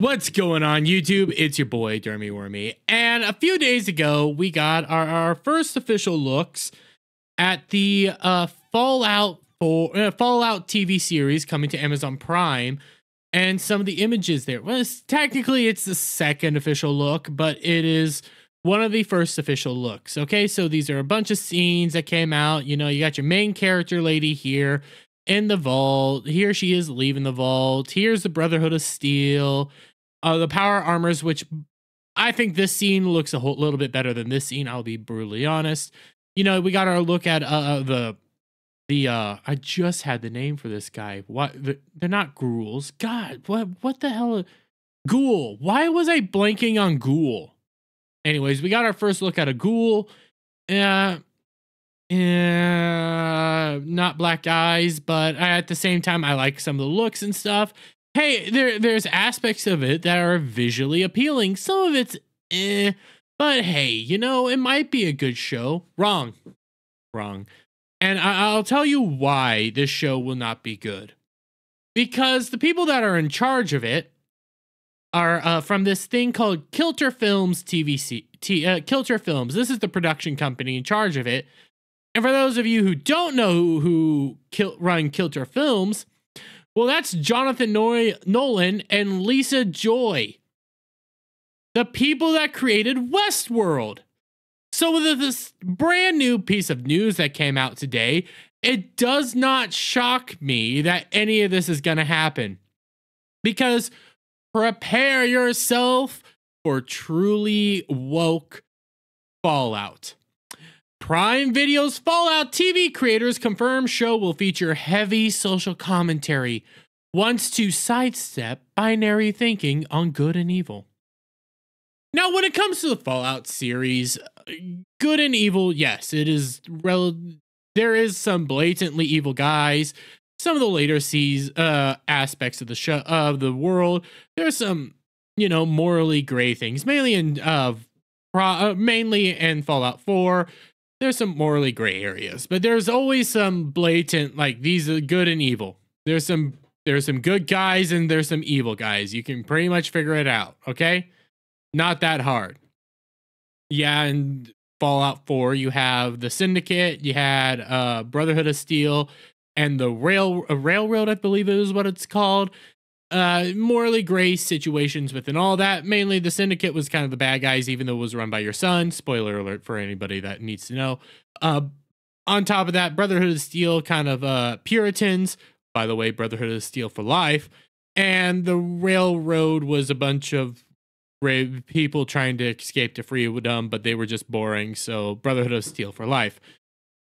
What's going on, YouTube? It's your boy, Dermy Wormy. And a few days ago, we got our first official looks at the Fallout TV series coming to Amazon Prime, and some of the images there. Well, technically, it's the second official look, but it is one of the first official looks. Okay, so these are a bunch of scenes that came out. You know, you got your main character lady here in the vault. Here she is leaving the vault. Here's the Brotherhood of Steel. The power armors, which I think this scene looks a little bit better than this scene. I'll be brutally honest. You know, we got our look at I just had the name for this guy. What? They're not ghouls. God, what the hell? Ghoul. Why was I blanking on ghoul? Anyways, we got our first look at a ghoul. Not black eyes, but at the same time, I like some of the looks and stuff. Hey, there's aspects of it that are visually appealing. Some of it's but hey, you know, it might be a good show. Wrong. And I'll tell you why this show will not be good. Because the people that are in charge of it are from this thing called Kilter Films Kilter Films. This is the production company in charge of it. And for those of you who don't know who run Kilter Films, well, that's Jonathan Nolan and Lisa Joy, the people that created Westworld. So with this brand new piece of news that came out today, it does not shock me that any of this is going to happen. Because prepare yourself for truly woke Fallout. Prime Video's Fallout TV creators confirm show will feature heavy social commentary, wants to sidestep binary thinking on good and evil. Now, when it comes to the Fallout series, good and evil, yes, it is there is some blatantly evil guys. Some of the later aspects of the show of the world, there's some, you know, morally gray things, mainly in Fallout 4. There's some morally gray areas, but there's always some blatant, like, these are good and evil. There's some good guys and there's some evil guys. You can pretty much figure it out, okay? Not that hard. Yeah, and Fallout 4, you have the Syndicate, you had Brotherhood of Steel, and the Railroad, I believe is what it's called. Morally gray situations within all that. Mainly the Syndicate was kind of the bad guys, even though it was run by your son. Spoiler alert for anybody that needs to know. On top of that, Brotherhood of Steel, kind of Puritans. By the way, Brotherhood of Steel for life. And the Railroad was a bunch of people trying to escape to freedom, but they were just boring. So Brotherhood of Steel for life.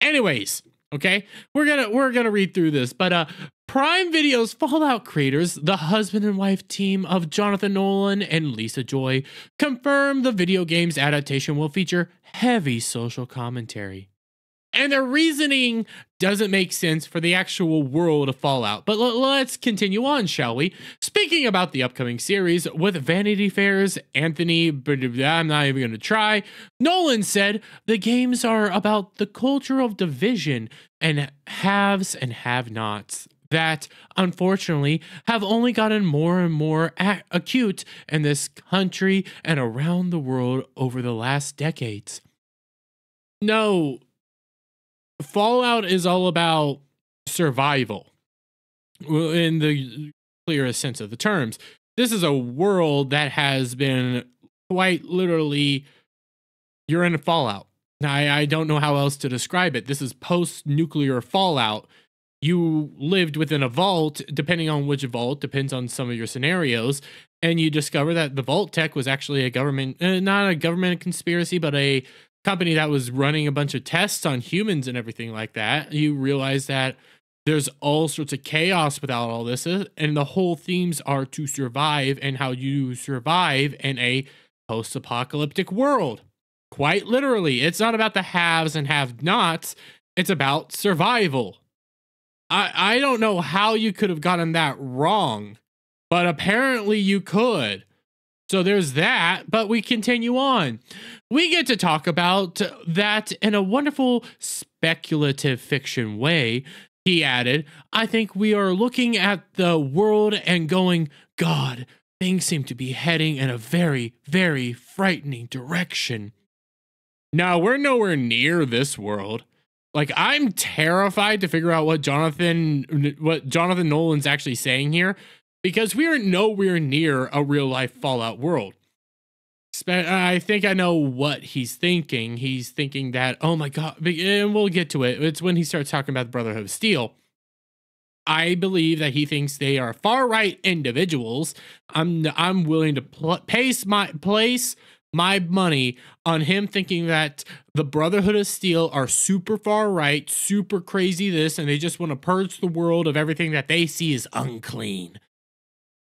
Anyways, okay, we're gonna read through this, but Prime Video's Fallout creators, the husband and wife team of Jonathan Nolan and Lisa Joy, confirm the video game's adaptation will feature heavy social commentary. And their reasoning doesn't make sense for the actual world of Fallout. But let's continue on, shall we? Speaking about the upcoming series, with Vanity Fair's Anthony, I'm not even going to try, Nolan said the games are about the culture of division and haves and have-nots that, unfortunately, have only gotten more and more acute in this country and around the world over the last decades. No, Fallout is all about survival in the clearest sense of the terms. This is a world that has been quite literally, you're in a Fallout. I don't know how else to describe it. This is post-nuclear Fallout. You lived within a vault, depending on which vault, depends on some of your scenarios, and you discover that the vault tech was actually a government, not a government conspiracy, but a company that was running a bunch of tests on humans and everything like that. You realize that there's all sorts of chaos without all this, and the whole themes are to survive and how you survive in a post-apocalyptic world. Quite literally, it's not about the haves and have-nots, it's about survival. I don't know how you could have gotten that wrong, but apparently you could. So there's that, but we continue on. We get to talk about that in a wonderful speculative fiction way. He added, I think we are looking at the world and going, God, things seem to be heading in a very, very frightening direction. Now, we're nowhere near this world. Like, I'm terrified to figure out what Jonathan Nolan's actually saying here, because we are nowhere near a real life Fallout world. I think I know what he's thinking. He's thinking that, oh my God, and we'll get to it. It's when he starts talking about the Brotherhood of Steel. I believe that he thinks they are far-right individuals. I'm willing to place my money on him thinking that the Brotherhood of Steel are super far-right, super crazy this, and they just want to purge the world of everything that they see as unclean.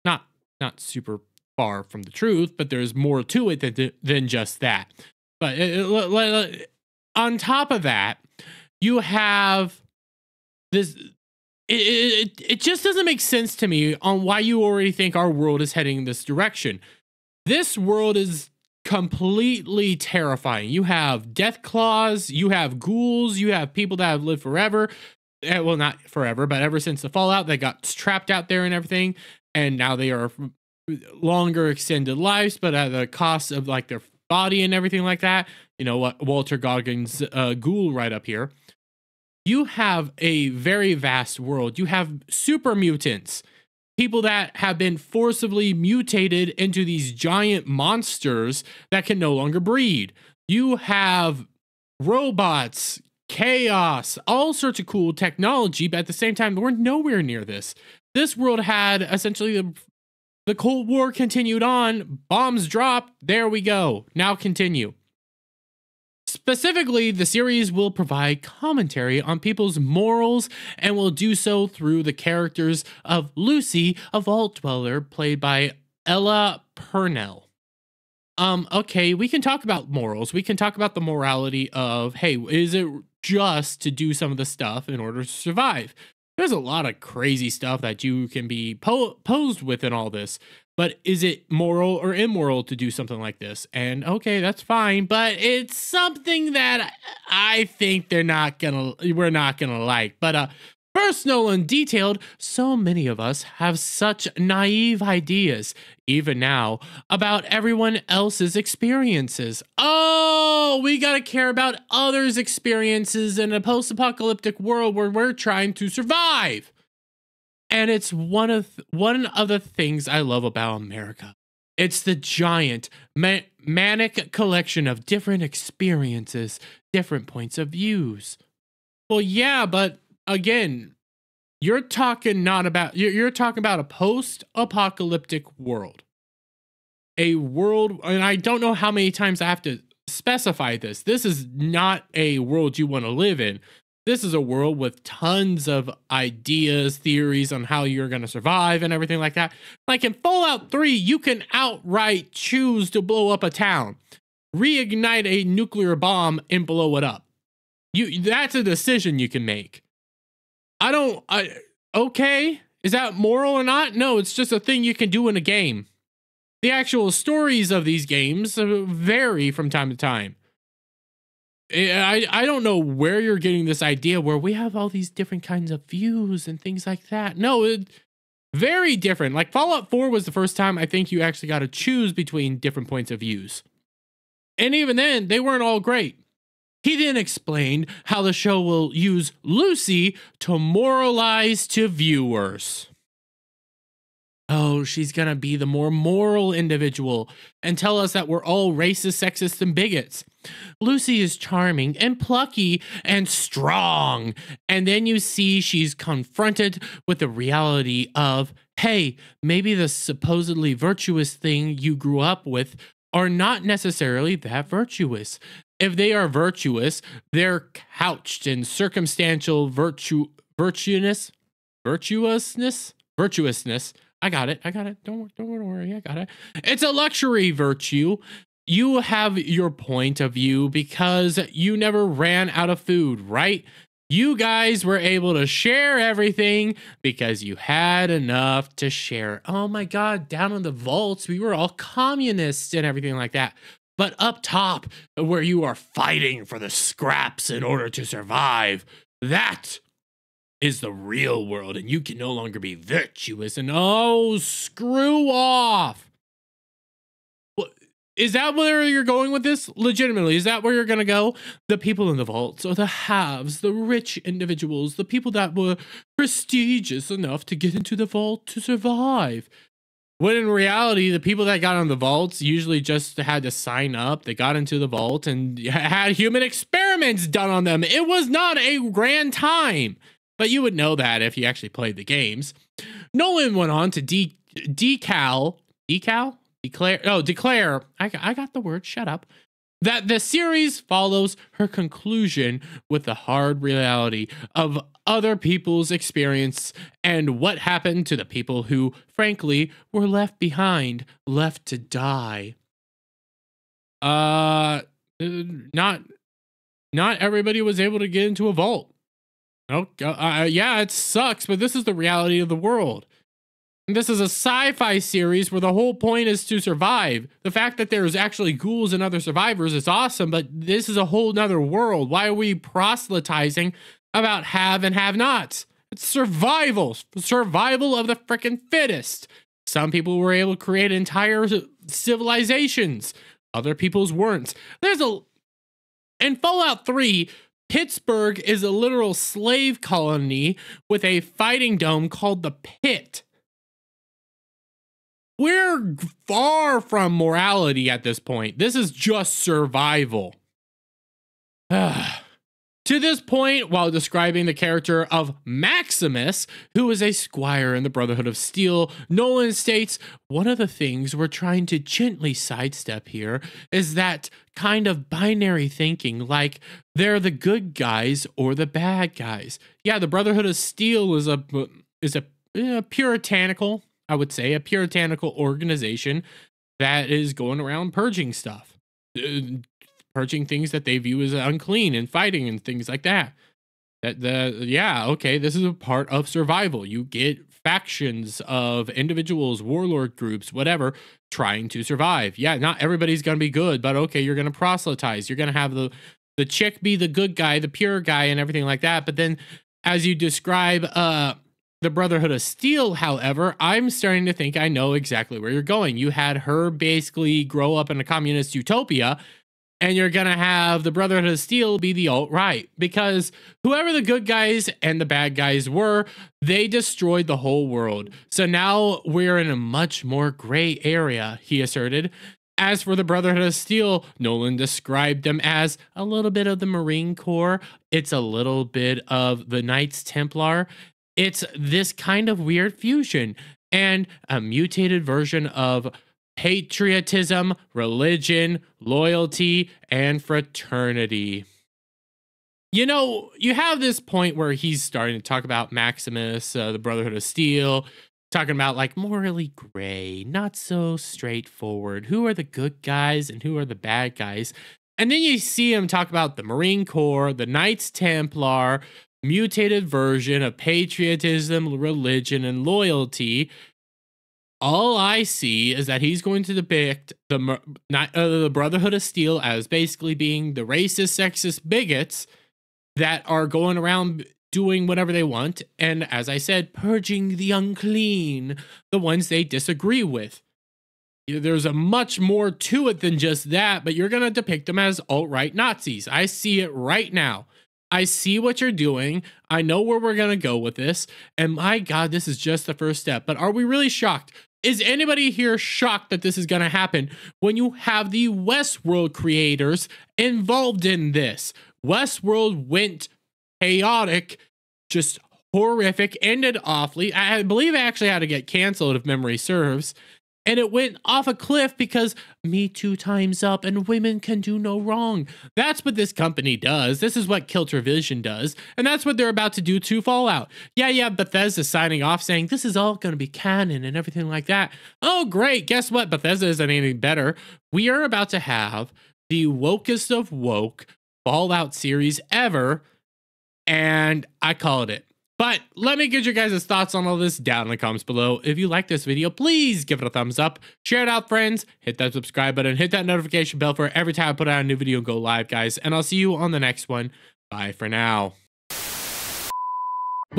Not super far from the truth, but there's more to it than just that. But on top of that, you have this. It just doesn't make sense to me on why you already think our world is heading in this direction. This world is completely terrifying. You have death claws, you have ghouls, you have people that have lived forever. Well, not forever, but ever since the Fallout, they got trapped out there and everything. And now they are longer extended lives, but at the cost of like their body and everything like that. You know what? Walter Goggins' ghoul right up here. You have a very vast world. You have super mutants, people that have been forcibly mutated into these giant monsters that can no longer breed. You have robots, chaos, all sorts of cool technology, but at the same time, we're nowhere near this. This world had essentially the Cold War continued on, bombs dropped, there we go. Now continue. Specifically, the series will provide commentary on people's morals and will do so through the characters of Lucy, a Vault Dweller, played by Ella Purnell. Okay, we can talk about morals. We can talk about the morality of, hey, is it just to do some of the stuff in order to survive? There's a lot of crazy stuff that you can be posed with in all this. But is it moral or immoral to do something like this? And okay, that's fine, but it's something that I think we're not gonna like. But first, Nolan detailed, so many of us have such naive ideas, even now, about everyone else's experiences. Oh, we gotta care about others' experiences in a post-apocalyptic world where we're trying to survive. And it's one of the things I love about America. It's the giant, manic collection of different experiences, different points of views. Well, yeah, but again, you're talking about a post-apocalyptic world. A world, and I don't know how many times I have to specify this. This is not a world you want to live in. This is a world with tons of ideas, theories on how you're going to survive and everything like that. Like in Fallout 3, you can outright choose to blow up a town, reignite a nuclear bomb and blow it up. That's a decision you can make. Okay, is that moral or not? No, it's just a thing you can do in a game. The actual stories of these games vary from time to time. I don't know where you're getting this idea where we have all these different kinds of views and things like that. No, it's very different. Like Fallout 4 was the first time I think you actually got to choose between different points of views. And even then, they weren't all great. He then explained how the show will use Lucy to moralize to viewers. Oh, she's gonna be the more moral individual and tell us that we're all racist, sexist, and bigots. Lucy is charming and plucky and strong. And then you see she's confronted with the reality of, hey, maybe the supposedly virtuous thing you grew up with are not necessarily that virtuous. If they are virtuous, they're couched in circumstantial virtuousness. I got it. Don't worry. I got it. It's a luxury virtue. You have your point of view because you never ran out of food, right? You guys were able to share everything because you had enough to share. Oh my God, down in the vaults, we were all communists and everything like that. But up top, where you are fighting for the scraps in order to survive, that is the real world, and you can no longer be virtuous. And oh, screw off. What, is that where you're going with this? Legitimately, is that where you're going to go? The people in the vaults are the haves, the rich individuals, the people that were prestigious enough to get into the vault to survive. When in reality, the people that got on the vaults usually just had to sign up. They got into the vault and had human experiments done on them. It was not a grand time. But you would know that if you actually played the games. Nolan went on to declare, I got the word, shut up, that the series follows her conclusion with the hard reality of other people's experience and what happened to the people who, frankly, were left behind, left to die. Not everybody was able to get into a vault. Oh, yeah, it sucks, but this is the reality of the world. And this is a sci-fi series where the whole point is to survive. The fact that there's actually ghouls and other survivors is awesome, but this is a whole nother world. Why are we proselytizing about have and have-nots? It's survival. Survival of the frickin' fittest. Some people were able to create entire civilizations. Other people's weren't. In Fallout 3, Pittsburgh is a literal slave colony with a fighting dome called the Pit. We're far from morality at this point. This is just survival. To this point, while describing the character of Maximus, who is a squire in the Brotherhood of Steel, Nolan states, one of the things we're trying to gently sidestep here is that kind of binary thinking, like they're the good guys or the bad guys. Yeah, the Brotherhood of Steel is a puritanical, I would say, a puritanical organization that is going around purging stuff. Purging things that they view as unclean and fighting and things like that. This is a part of survival. You get factions of individuals, warlord groups, whatever, trying to survive. Yeah, not everybody's gonna be good, but okay, you're gonna proselytize. You're gonna have the chick be the good guy, the pure guy, and everything like that. But then, as you describe the Brotherhood of Steel, however, I'm starting to think I know exactly where you're going. You had her basically grow up in a communist utopia, and you're going to have the Brotherhood of Steel be the alt-right, because whoever the good guys and the bad guys were, they destroyed the whole world. So now we're in a much more gray area, he asserted. As for the Brotherhood of Steel, Nolan described them as a little bit of the Marine Corps. It's a little bit of the Knights Templar. It's this kind of weird fusion and a mutated version of patriotism, religion, loyalty, and fraternity. You know, you have this point where he's starting to talk about Maximus, the Brotherhood of Steel, talking about like morally gray, not so straightforward. Who are the good guys and who are the bad guys? And then you see him talk about the Marine Corps, the Knights Templar, mutated version of patriotism, religion, and loyalty. All I see is that he's going to depict the Brotherhood of Steel as basically being the racist, sexist bigots that are going around doing whatever they want, and as I said, purging the unclean, the ones they disagree with. There's a much more to it than just that, but you're going to depict them as alt-right Nazis. I see it right now. I see what you're doing. I know where we're going to go with this, and my God, this is just the first step. But are we really shocked? Is anybody here shocked that this is going to happen when you have the Westworld creators involved in this? Westworld went chaotic, just horrific, ended awfully. I believe it actually had to get canceled if memory serves. And it went off a cliff because Me Too time's up and women can do no wrong. That's what this company does. This is what Kilter Vision does. And that's what they're about to do to Fallout. Yeah, Bethesda signing off saying this is all going to be canon and everything like that. Oh, great. Guess what? Bethesda isn't anything better. We are about to have the wokest of woke Fallout series ever. And I called it. But let me get your guys' thoughts on all this down in the comments below. If you like this video, please give it a thumbs up. Share it out, friends. Hit that subscribe button. Hit that notification bell for every time I put out a new video and go live, guys. And I'll see you on the next one. Bye for now.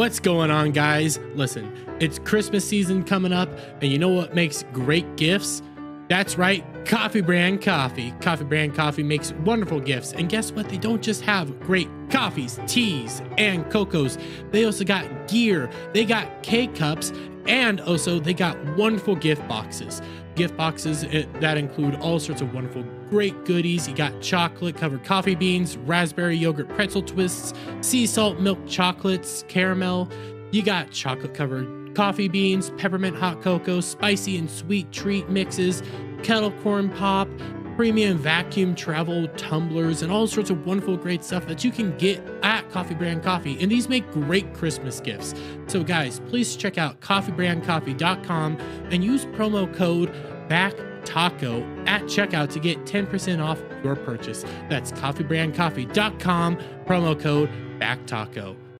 What's going on, guys? Listen, it's Christmas season coming up, and you know what makes great gifts? That's right, Coffee Brand Coffee. Coffee Brand Coffee makes wonderful gifts, and guess what? They don't just have great coffees, teas, and cocos. They also got gear, they got K-cups, and also they got wonderful gift boxes. Gift boxes that include all sorts of wonderful great goodies. You got chocolate covered coffee beans, raspberry yogurt pretzel twists, sea salt milk chocolates, caramel. You got chocolate covered coffee beans, peppermint hot cocoa, spicy and sweet treat mixes, kettle corn pop, premium vacuum travel tumblers, and all sorts of wonderful great stuff that you can get at Coffee Brand Coffee. And these make great Christmas gifts. So guys, please check out coffeebrandcoffee.com and use promo code BACKTACO at checkout to get 10% off your purchase. That's coffeebrandcoffee.com, promo code BACKTACO.